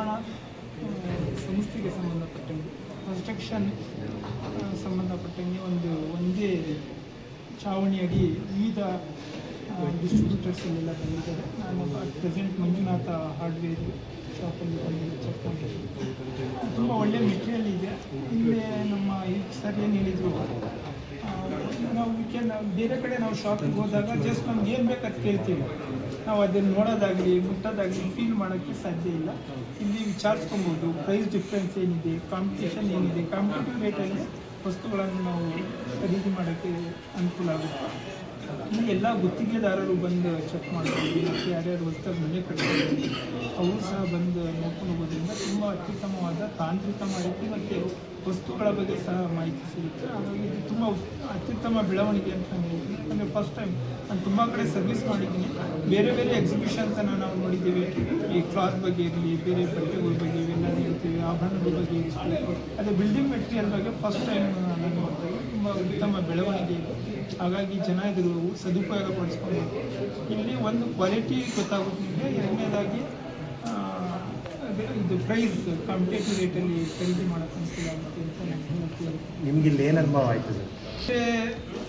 ನಿರ್ಮಾಣ ಸಂಸ್ಥೆಗೆ ಸಂಬಂಧಪಟ್ಟಂಗೆ ಕನ್ಸ್ಟ್ರಕ್ಷನ್ ಸಂಬಂಧಪಟ್ಟಂಗೆ ಒಂದೇ ಚಾವಣಿಯಾಗಿ ವಿವಿಧ ಡಿಸ್ಟ್ರಿಬ್ಯೂಟರ್ಸಲ್ಲೆಲ್ಲ ಬಂದಿದ್ದಾರೆ. ನಾನು ಪ್ರೆಸೆಂಟ್ ಮಂಜುನಾಥ ಹಾರ್ಡ್ವೇರ್ ಶಾಪಲ್ಲಿ ಬಂದು ಚೆಕ್ ಮಾಡಿದ್ದೀನಿ. ತುಂಬ ಒಳ್ಳೆಯ ಮೆಟೀರಿಯಲ್ ಇದೆ. ಹಿಂದೆ ನಮ್ಮ ಸರ್ ಏನು ಹೇಳಿದರು, ನಾವು ಬೇರೆ ಕಡೆ ನಾವು ಶಾಪಿಗೆ ಹೋದಾಗ ಜಸ್ಟ್ ನಮ್ಗೆ ಏನು ಬೇಕು ಅದು ಕೇಳ್ತೀವಿ, ನಾವು ಅದನ್ನು ನೋಡೋದಾಗಲಿ ಮುಟ್ಟೋದಾಗಲಿ ಫೀಲ್ ಮಾಡೋಕ್ಕೆ ಸಾಧ್ಯ ಇಲ್ಲ. ಇಲ್ಲಿ ವಿಚಾರಿಸ್ಕೊಬೋದು ಪ್ರೈಸ್ ಡಿಫ್ರೆನ್ಸ್ ಏನಿದೆ, ಕಾಂಪಿಟೇಷನ್ ಏನಿದೆ, ಕಾಂಪಿಟೇಟಿವ್ ರೇಟಲ್ಲಿ ವಸ್ತುಗಳನ್ನು ನಾವು ಖರೀದಿ ಮಾಡೋಕ್ಕೆ ಅನುಕೂಲ ಆಗುತ್ತೆ. ಇಲ್ಲಿ ಎಲ್ಲ ಗುತ್ತಿಗೆದಾರರು ಬಂದು ಚೆಕ್ ಮಾಡ್ಬೋದು, ಮತ್ತು ಯಾರ್ಯಾರು ಹೊಸದಾಗಿ ಮನೆ ಕಟ್ಟಿದ್ದಾರೆ ಅವರು ಸಹ ಬಂದು ನೋಡ್ಕೊಂಡು ಹೋಗೋದ್ರಿಂದ ತುಂಬ ಅತ್ಯುತ್ತಮವಾದ ತಾಂತ್ರಿಕ ಮಾಹಿತಿ ಮತ್ತು ವಸ್ತುಗಳ ಬಗ್ಗೆ ಸಹ ಮಾಹಿತಿ ಸಿಗುತ್ತೆ. ಹಾಗಾಗಿ ಇದು ತುಂಬ ಅತ್ಯುತ್ತಮ ಬೆಳವಣಿಗೆ ಅಂತ ನಾನು ಹೇಳ್ತೀನಿ. ಯಾಕಂದರೆ ಫಸ್ಟ್ ಟೈಮ್ ನಾನು ತುಂಬ ಕಡೆ ಸರ್ವಿಸ್ ಮಾಡಿದ್ದೀನಿ. ಬೇರೆ ಬೇರೆ ಎಕ್ಸಿಬಿಷನ್ಸನ್ನು ನಾವು ನೋಡಿದ್ದೀವಿ. ಈ ಕ್ಲಾತ್ ಬಗ್ಗೆ ಇರಲಿ, ಬೇರೆ ಬಟ್ಟೆಗಳ ಬಗ್ಗೆ ಇವೆಲ್ಲ ಹೇಳ್ತೀವಿ, ಆಭರಣಗಳ ಬಗ್ಗೆ ಇರ್ತೀವಿ. ಅದೇ ಬಿಲ್ಡಿಂಗ್ ಮೆಟೀರಿಯಲ್ ಬಗ್ಗೆ ಫಸ್ಟ್ ಟೈಮ್ ನಾನು ನೋಡಿದಾಗ ತುಂಬ ಉತ್ತಮ ಬೆಳವಣಿಗೆ ಇದೆ. ಹಾಗಾಗಿ ಜನ ಇದ್ರ ಸದುಪಯೋಗ ಪಡಿಸ್ಕೊಬೇಕು. ಇಲ್ಲಿ ಒಂದು ಕ್ವಾಲಿಟಿ ಗೊತ್ತಾಗುತ್ತೆ ನಿಮಗೆ. ಎರಡನೇದಾಗಿ ಇದು ಪ್ರೈಸ್ ಕಾಂಪಿಟೇಟಿವ್ ರೇಟಲ್ಲಿ ಖರೀದಿ ಮಾಡೋಕ್ಕೆ ಅನುಕೂಲ ಆಗುತ್ತೆ ಅಂತ ನಾನು ಹೇಳ್ತೀನಿ. ನಿಮಗೆ ಇಲ್ಲಿ ಏನು ಅನುಭವ ಆಯಿತು ಸರ್? ಮತ್ತು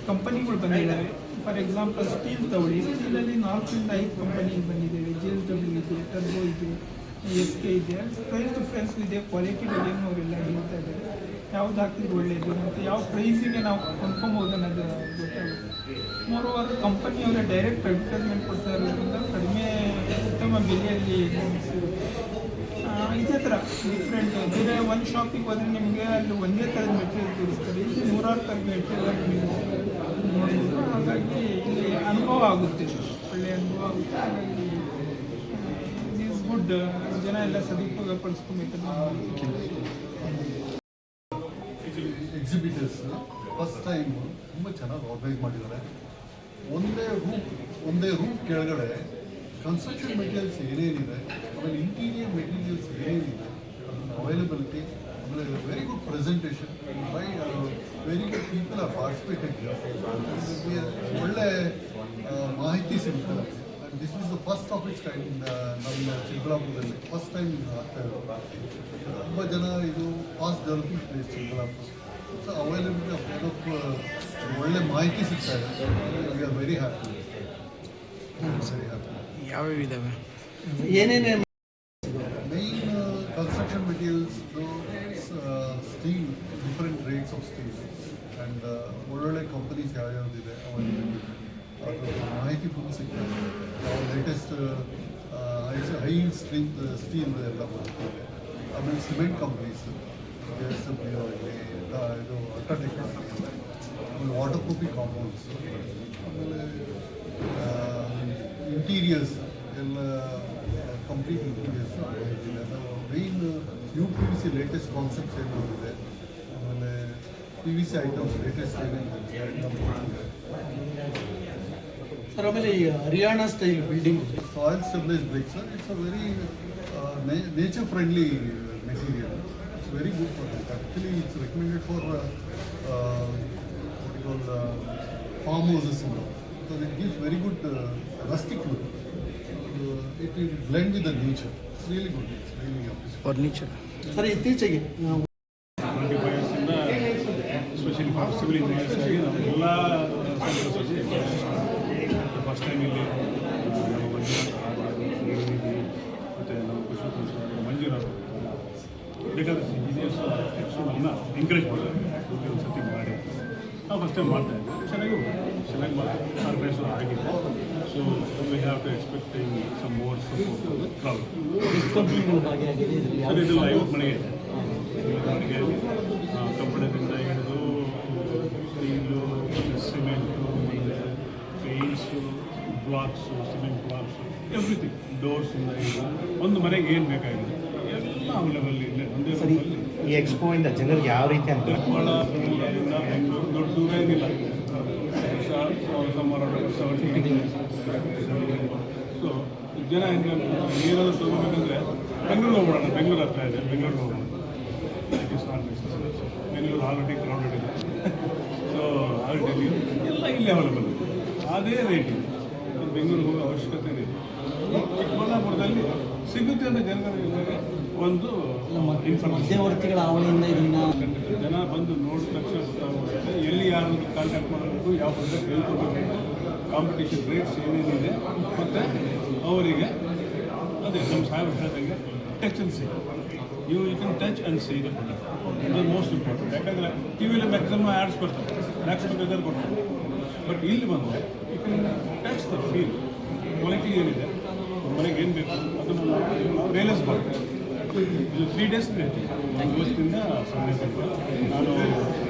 ಕಂಪನಿಗಳು ಬಂದಿದ್ದಾವೆ. ಫಾರ್ ಎಕ್ಸಾಂಪಲ್ ಸ್ಟೀಲ್ ತಗೊಳ್ಳಿ, ಸ್ಟೀಲಲ್ಲಿ 4ರಿಂದ 5 ಕಂಪನಿ ಬಂದಿದ್ದೇವೆ. JSW ಇದೆ, ಟರ್ಬೋ ಇದೆ, SK ಇದೆ. ಪ್ರೈಸ್ ಡಿಫ್ರೆನ್ಸ್ ಇದೆ, ಕ್ವಾಲಿಟಿ ಬಗ್ಗೆನೂ ಅವರೆಲ್ಲ ಹೇಳ್ತಾ ಇದ್ದಾರೆ. ಯಾವ್ದು ಹಾಕಿದ್ರು ಒಳ್ಳೆಯದು ಮತ್ತು ಯಾವ ಪ್ರೈಸಿಗೆ ನಾವು ಕೊಂಡ್ಕೊಬೋದು ಅನ್ನೋದು ಗೊತ್ತಾಗುತ್ತೆ. ಮೋರೋವರ್ ಕಂಪನಿಯವರ ಡೈರೆಕ್ಟ್ ಅಡ್ವರ್ಟೈಸ್ಮೆಂಟ್ ಕೊಡ್ತಾ ಇರೋದ್ರಿಂದ ಕಡಿಮೆ ಉತ್ತಮ ಬೆಲೆಯಲ್ಲಿ ಇದೇ ಥರ ಡಿಫ್ರೆಂಟ್. ಬೇರೆ ಒಂದು ಶಾಪಿಗೆ ಹೋದರೆ ನಿಮಗೆ ಅಲ್ಲಿ ಒಂದೇ ಥರದ ಮೆಟೀರಿಯಲ್ ತೋರಿಸ್ತಾರೆ, ಇಲ್ಲಿ 100 ಥರದ ಮೆಟೀರಿಯಲ್ ನೀವು ನೋಡ್ಬೋದು. ಹಾಗಾಗಿ ಇಲ್ಲಿ ಅನುಭವ ಆಗುತ್ತೆ, ಒಳ್ಳೆಯ ಅನುಭವ ಆಗುತ್ತೆ. ಹಾಗಾಗಿ ಈಸ್ ಗುಡ್. ಜನ ಎಲ್ಲ ಸದುಪಯೋಗ ಪಡಿಸ್ಕೊಬೇಕಂತ ಎಕ್ಸಿಬಿಟರ್ಸ್ ಫಸ್ಟ್ ಟೈಮ್ ತುಂಬ ಚೆನ್ನಾಗಿ ಆರ್ಗನೈಸ್ ಮಾಡಿದ್ದಾರೆ. ಒಂದೇ ರೂಫ್ ಕೆಳಗಡೆ ಕನ್ಸ್ಟ್ರಕ್ಷನ್ ಮೆಟೀರಿಯಲ್ಸ್ ಏನೇನಿದೆ, ಆಮೇಲೆ ಇಂಟೀರಿಯರ್ ಮೆಟೀರಿಯಲ್ಸ್ ಏನೇನಿದೆ, ಅವೈಲಬಿಲಿಟಿ, ಆಮೇಲೆ very good presentation by very good people are participated. ಒಳ್ಳೆ ಮಾಹಿತಿ ಸಿಗ್ತದೆ. This is the first of its kind ನಮ್ಮ ಚಿಕ್ಕಬಳ್ಳಾಪುರದಲ್ಲಿ ಫಸ್ಟ್ ಟೈಮ್ ಆಗ್ತಾ ಇರೋದು. ತುಂಬ ಜನ ಇದು fast developing place Chikkaballapur. So availability of ಒಳ್ಳೆ ಮಾಹಿತಿ ಸಿಗ್ತಾ ಇದೆ. We are very happy. ಯಾವ್ಯಾವ ಇದ್ದಾವೆ? ಏನೇನು main construction materials, steel, different rates of steel and ಒಳ್ಳೊಳ್ಳೆ ಕಂಪನೀಸ್ ಯಾವ್ಯಾವುದಿದೆ ಅದ್ರ ಮಾಹಿತಿ ಫುಲ್ ಸಿಗ್ತದೆ. ಲೇಟೆಸ್ಟ್ ಹೈ ಸ್ಟ್ರೆಂತ್ ಸ್ಟೀಲ್ ಎಲ್ಲ ಬರ್ತದೆ. ಆಮೇಲೆ ಸಿಮೆಂಟ್ ಕಂಪ್ನೀಸ್ JSW ಆಗಲಿ, ಇದು ಅಲ್ಟ್ರಾಟೆಕ್ ಆಗಲಿ, ಆಮೇಲೆ ವಾಟರ್ ಪ್ರೂಫಿಂಗ್ ಕಾಂಪೌಂಡ್ಸ್, ಆಮೇಲೆ ಇಂಟೀರಿಯರ್ಸ್ ಎಲ್ಲ complete interiors main UPVC latest concepts ಏನಿದೆ, ಆಮೇಲೆ PVC ಐಟಮ್ಸ್ ಲೇಟೆಸ್ಟ್ ಏನೇನಿದೆ ಸರ್. ಆಮೇಲೆ ಈ Haryana style building soil stabilise break sir, it's a very nature friendly material. It's very good for that. Actually, it's recommended for what you call farm houses, because it gives very good rustic look. It will blend with the nature. It's really good. It's really appreciated. Furniture sir, ಇತ್ತೀಚೆಗೆ 25 years especially for civil engineers ಆಗಿ ನಮ್ಮೆಲ್ಲ first time ಇಲ್ಲಿ ನಮ್ಮ ಮತ್ತು ನಮ್ಮ ಮಂಜುನಾಥ್ ಬೇಕಾದಷ್ಟು engineers ನಮ್ಮನ್ನ encourage ಮಾಡ್ತಾರೆ. ಒಂದು ಸತಿ ಮಾಡಿ ನಾವು ಫಸ್ಟ್ ಟೈಮ್ ಮಾಡ್ತಾಯಿದ್ವಿ. ಚೆನ್ನಾಗಿ ಮಾಡ್ತೀವಿ. ಆರ್ಗನೈಸ್ ಆಗಿದೆ. So we have to expecting some more support crowd. Sir, ಇದು 50 ಮನೆಗೆ ಇದೆ. 50 ಮನೆಗೆ ಕಬ್ಬಣದಿಂದ ಹಿಡಿದು steel, cement, paints, blocks, cement blocks, everything, ಡೋರ್ಸಿಂದ ಹಿಡಿದು ಒಂದು ಮನೆಗೆ ಏನು ಬೇಕಾಗಿದೆ ಎಲ್ಲ ಅವೈಲೇಬಲ್ ಇದೆ ಒಂದೇ ರೂಮಲ್ಲಿ. ಈ ಎಕ್ಸ್ಪೋಯಿಂದ ಜನರಿಗೆ ಯಾವ ರೀತಿ ಅಂತ ಚಿಕ್ಕಬಳ್ಳಾಪುರದಿಂದ ಬೆಂಗಳೂರು ದೊಡ್ಡ ದೂರ ಏನಿಲ್ಲ. ಸೊ ಜನ ಏನಾದರೂ ತೊಗೋಬೇಕಂದ್ರೆ ಬೆಂಗಳೂರು ಹೋಗೋಣ, ಬೆಂಗಳೂರು ಹತ್ರ ಇದೆ, ಬೆಂಗಳೂರು ಹೋಗೋಣ. It is not necessary. Bengaluru already crowded ಇದೆ. ಸೊ ಆಲ್ರೆಡಿ ಎಲ್ಲ ಇಲ್ಲಿ ಅವೈಲೇಬಲ್ ಇದೆ, ಅದೇ ರೇಟ್ ಇದೆ. ಬೆಂಗಳೂರು ಹೋಗೋ ಅವಶ್ಯಕತೆ ಇದೆ. ಚಿಕ್ಕಬಳ್ಳಾಪುರದಲ್ಲಿ ಸಿಗುತ್ತೆ ಅಂತ ಜನಗಳಿಗೆ ಒಂದು ಇನ್ಫಾರ್ಮೇಷನ್ ಮಧ್ಯವರ್ತಿಗಳ ಹಾವಳಿಯಿಂದ ಇದನ್ನ ಜನ ಬಂದು ನೋಡಿದ ತಕ್ಷಣ ಗೊತ್ತಾಗುತ್ತೆ ಎಲ್ಲಿ ಯಾರು ಕಾಂಟ್ಯಾಕ್ಟ್ ಮಾಡಬೇಕು ಯಾವ ಪ್ರಾಡಕ್ಟ್ ಹೇಳ್ಕೊಬೇಕು ಕಾಂಪಿಟೇಷನ್ ರೇಟ್ಸ್ ಏನೇನಿದೆ ಮತ್ತು ಅವರಿಗೆ ಅದೇ ನಮ್ಮ ಸಾಹೇಬ್ ಹೇಳ್ದಂಗೆ touch and see you can touch and see the product ಇದು ಮೋಸ್ಟ್ ಇಂಪಾರ್ಟೆಂಟ್. ಯಾಕಂದರೆ ಟಿ ವಿಲಿ ಮ್ಯಾಕ್ಸಿಮಮ್ ಆ್ಯಡ್ಸ್ ಬರ್ತಾರೆ, ಮ್ಯಾಕ್ಸ್ ಟುಗೆದರ್ ಕೊಡ್ತಾರೆ. ಬಟ್ ಇಲ್ಲಿ ಬಂದರೆ you can touch the feel quality ಏನಿದೆ ಮನೆಗೆ ಏನು ಬೇಕು ಅದನ್ನು ನಾವು ರಿಯಲೈಸ್ ಮಾಡ್ತೀವಿ. ಇದು 3 days ಇರ್ತೀವಿ, ಇವತ್ತಿಂದ ಸಂಡೆ ತನಕ. ನಾನು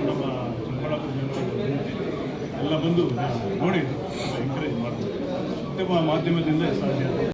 ನಮ್ಮ ಚಿಕ್ಕಬಳ್ಳಾಪುರ ಜನರಿಗೆ ಎಲ್ಲ ಬಂದು ನೋಡಿ ಎಂಕರೇಜ್ ಮಾಡ್ತೀನಿ ಮತ್ತು ಮಾಧ್ಯಮದಿಂದ ಸಾಧ್ಯ.